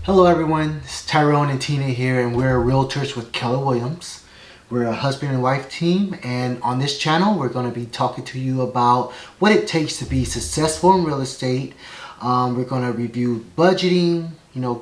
Hello everyone, it's Tyrone and Tina here, and we're realtors with Keller Williams. We're a husband and wife team, and on this channel we're going to be talking to you about what it takes to be successful in real estate. We're going to review budgeting,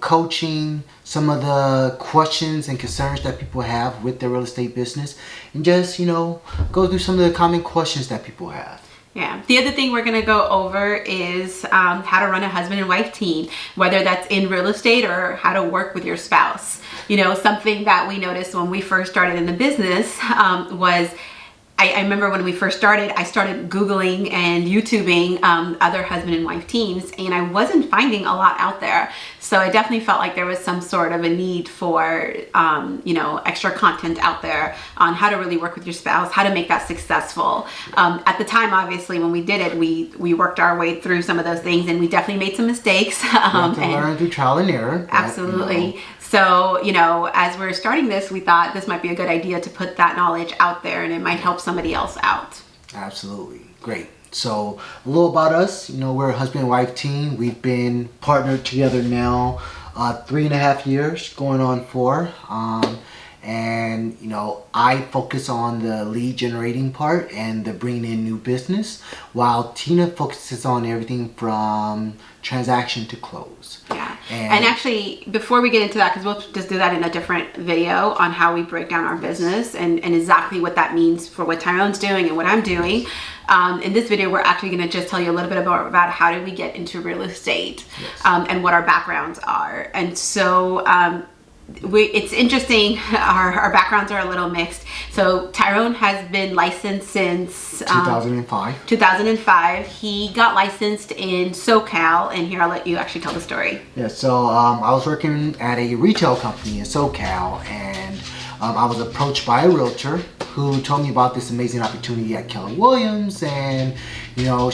coaching, some of the questions and concerns that people have with their real estate business, and just, go through some of the common questions that people have. Yeah. The other thing we're going to go over is how to run a husband and wife team, whether that's in real estate or how to work with your spouse. Something that we noticed when we first started in the business was I remember when we first started, I started Googling and YouTubing other husband and wife teams, and I wasn't finding a lot out there. So I definitely felt like there was some sort of a need for, extra content out there on how to really work with your spouse, how to make that successful. At the time, obviously, when we did it, we worked our way through some of those things, and we definitely made some mistakes. And learn through trial and error. Absolutely. So, as we're starting this, we thought this might be a good idea to put that knowledge out there, and it might help somebody else out. Absolutely. Great. So a little about us, we're a husband and wife team. We've been partnered together now 3.5 years, going on 4. And I focus on the lead generating part and the bringing in new business, while Tina focuses on everything from transaction to close. Yeah. And actually, before we get into that, because we'll just do that in a different video on how we break down our business and exactly what that means for what Tyrone's doing and what I'm doing. In this video, we're actually going to just tell you a little bit about how did we get into real estate. Yes. And what our backgrounds are. And so it's interesting, our backgrounds are a little mixed. So Tyrone has been licensed since 2005. 2005. He got licensed in SoCal, and here I'll let you actually tell the story. Yeah, so I was working at a retail company in SoCal, and I was approached by a realtor who told me about this amazing opportunity at Keller Williams, and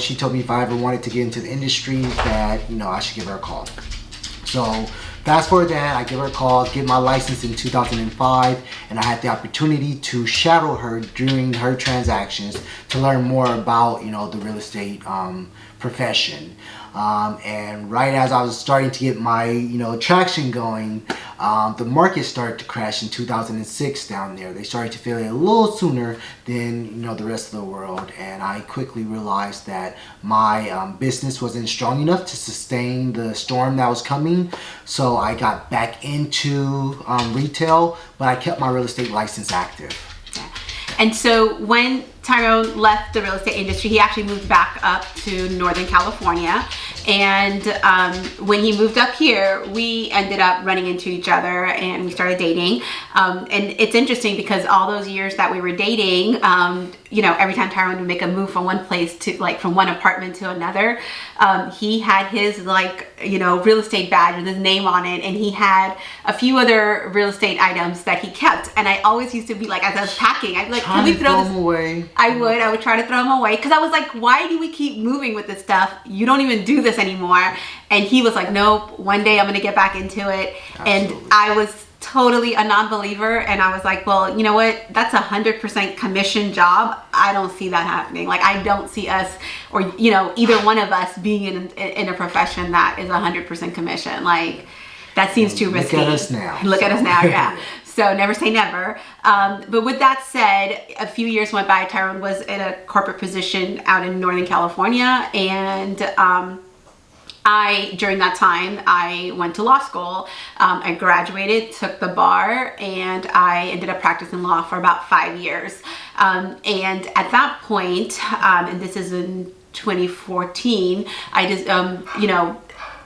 she told me if I ever wanted to get into the industry that I should give her a call. So fast forward that, I give her a call, get my license in 2005, and I had the opportunity to shadow her during her transactions to learn more about, the real estate profession. And right as I was starting to get my, traction going, the market started to crash in 2006 down there. They started to feel it a little sooner than, the rest of the world. And I quickly realized that my business wasn't strong enough to sustain the storm that was coming. So I got back into retail, but I kept my real estate license active. Yeah. And so when Tyrone left the real estate industry, he actually moved back up to Northern California. And when he moved up here, we ended up running into each other and we started dating. And it's interesting because all those years that we were dating, every time Tyrone would make a move from one place to from one apartment to another, he had his real estate badge with his name on it, and he had a few other real estate items that he kept. And I always used to be like, as I was packing, I'd be like, can we throw them away? I would try to throw them away because I was like, why do we keep moving with this stuff? You don't even do this anymore. And he was like, nope, one day I'm going to get back into it. Absolutely. And I was totally a non-believer, and I was like, well, you know what, that's 100% commission job. I don't see that happening. I don't see us, or either one of us being in a profession that is 100% commission. That seems too risky. Look at us now. Look at us now. Yeah. So never say never. But with that said, a few years went by. Tyrone was in a corporate position out in Northern California, and during that time, I went to law school. I graduated, took the bar, and I ended up practicing law for about 5 years. And at that point, and this is in 2014, I just,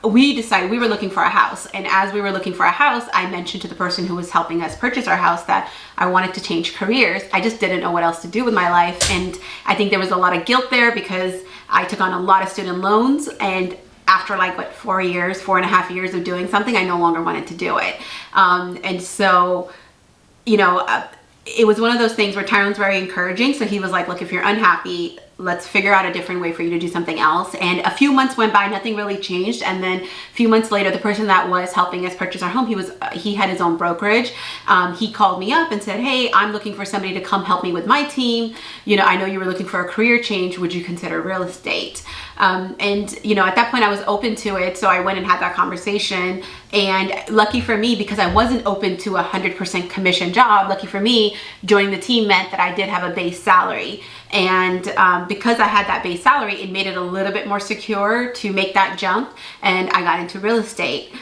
we decided we were looking for a house. And as we were looking for a house, I mentioned to the person who was helping us purchase our house that I wanted to change careers. I just didn't know what else to do with my life. And I think there was a lot of guilt there because I took on a lot of student loans, and after 4.5 years of doing something, I no longer wanted to do it. And so, it was one of those things where Tyrone's very encouraging. So he was like, look, if you're unhappy, let's figure out a different way for you to do something else. And a few months went by, nothing really changed. And then a few months later, the person that was helping us purchase our home, he had his own brokerage. He called me up and said, hey, I'm looking for somebody to come help me with my team. I know you were looking for a career change. Would you consider real estate? And at that point I was open to it. So I went and had that conversation, And lucky for me, because I wasn't open to a 100% commission job, lucky for me, joining the team meant that I did have a base salary. And because I had that base salary, it made it a little bit more secure to make that jump. And I got into real estate.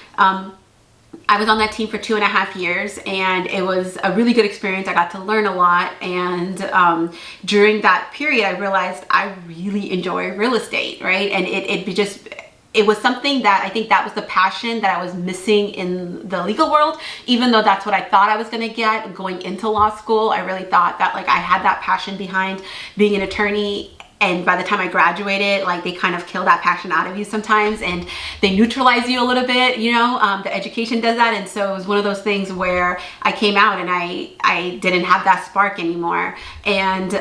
I was on that team for 2.5 years, and it was a really good experience. I got to learn a lot, and during that period, I realized I really enjoy real estate, right? And it was something that I think that was the passion that I was missing in the legal world. Even though that's what I thought I was going to get going into law school, I really thought that like I had that passion behind being an attorney. And by the time I graduated, like they kind of kill that passion out of you sometimes, and they neutralize you a little bit, you know, the education does that. And so it was one of those things where I came out and I didn't have that spark anymore. And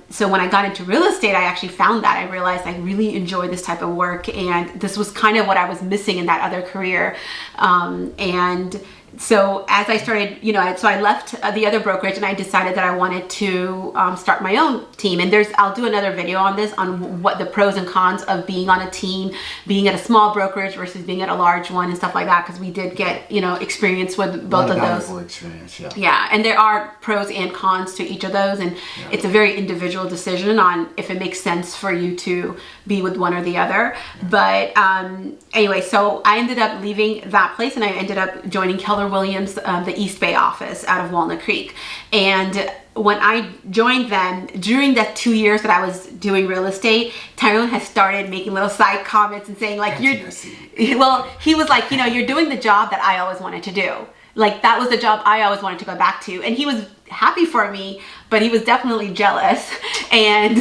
so when I got into real estate, I actually found that. I realized I really enjoy this type of work, and this was kind of what I was missing in that other career. And so as I started, you know, so I left the other brokerage and I decided that I wanted to start my own team. And I'll do another video on this, on what the pros and cons of being on a team, being at a small brokerage versus being at a large one and stuff like that. Because we did get, you know, experience with both of those. Experience, yeah, and there are pros and cons to each of those. And it's a very individual decision on if it makes sense for you to be with one or the other. But anyway, so I ended up leaving that place and I ended up joining Keller Williams, the East Bay office out of Walnut Creek. And when I joined them, during that 2 years that I was doing real estate, Tyrone has started making little side comments and saying like, well, he was like, you know, you're doing the job that I always wanted to do. Like that was the job I always wanted to go back to. And he was happy for me, but he was definitely jealous. And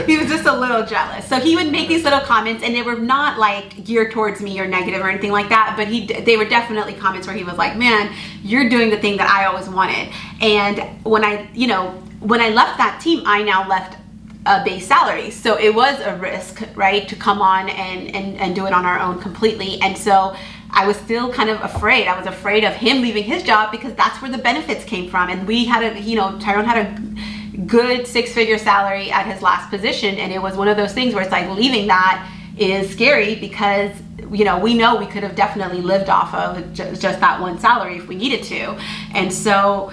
he was just a little jealous. So he would make these little comments, and they were not like geared towards me or negative or anything like that, but they were definitely comments where he was like, man, you're doing the thing that I always wanted. And when I left that team, I now left a base salary. So it was a risk, right, to come on and do it on our own completely. And so I was still kind of afraid. I was afraid of him leaving his job because that's where the benefits came from. And we had Tyrone had a good 6-figure salary at his last position, and it was one of those things where it's like leaving that is scary because we know we could have definitely lived off of just that one salary if we needed to. And so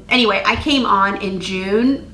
anyway, I came on in June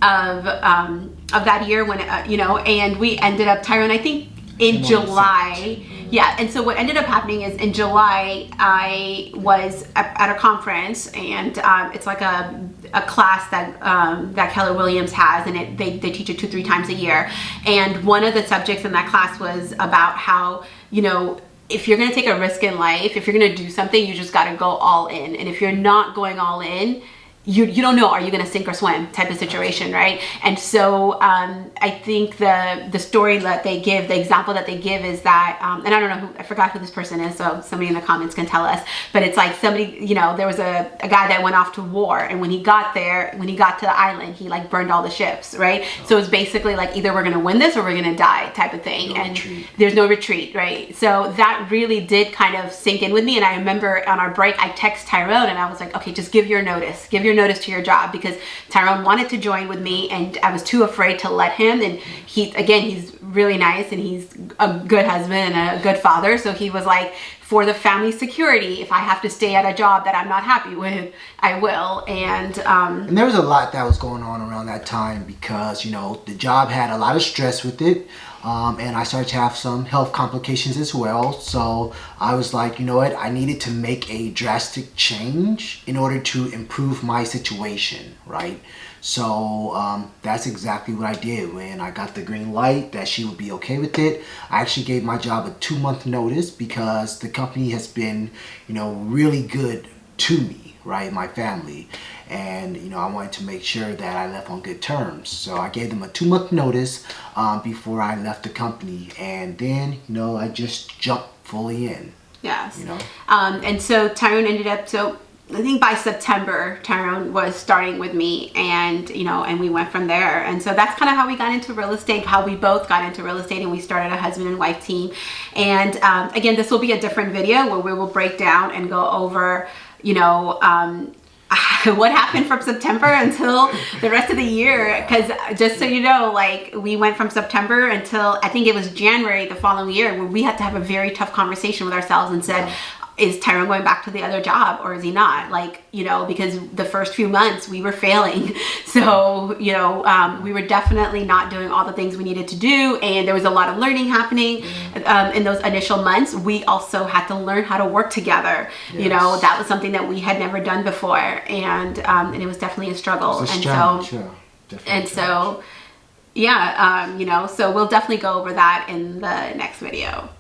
of that year when and we ended up, Tyrone, I think in July. Yeah, and so what ended up happening is in July, I was at a conference, and it's like a class that Keller Williams has, and they teach it 2-3 times a year. And one of the subjects in that class was about how, you know, if you're going to take a risk in life, if you're going to do something, you just got to go all in. And if you're not going all in, you don't know, are you going to sink or swim type of situation, right? And so I think the story that they give, the example that they give is that, and I don't know I forgot who this person is, so somebody in the comments can tell us, but it's like somebody, you know, there was a guy that went off to war, and when he got to the island, he like burned all the ships, right? So it's basically like either we're going to win this or we're going to die type of thing. There's no retreat, right? So that really did kind of sink in with me. And I remember on our break, I text Tyrone and I was like, okay, just give your notice to your job, because Tyrone wanted to join with me and I was too afraid to let him. And he's really nice and he's a good husband and a good father. So he was like, for the family security, if I have to stay at a job that I'm not happy with, I will. And there was a lot that was going on around that time because, you know, the job had a lot of stress with it. And I started to have some health complications as well. So I was like, you know what? I needed to make a drastic change in order to improve my situation, right? So that's exactly what I did. When I got the green light that she would be okay with it, I actually gave my job a 2-month notice because the company has been, you know, really good to me, right? My family. And, you know, I wanted to make sure that I left on good terms. So I gave them a 2-month notice before I left the company. And then, you know, I just jumped fully in. Yes. You know? And so Tyrone ended up, so I think by September, Tyrone was starting with me, and, you know, and we went from there. And so that's kind of how we got into real estate, how we both got into real estate, and we started a husband and wife team. And again, this will be a different video where we will break down and go over, you know, what happened from September until the rest of the year, because just so you know, like we went from September until I think it was January the following year where we had to have a very tough conversation with ourselves and said, is Tyrone going back to the other job or is he not? Like, you know, because the first few months we were failing. So, you know, we were definitely not doing all the things we needed to do. And there was a lot of learning happening in those initial months. We also had to learn how to work together. Yes. You know, that was something that we had never done before. And it was definitely a struggle. It's a challenge, so, yeah, you know, so we'll definitely go over that in the next video.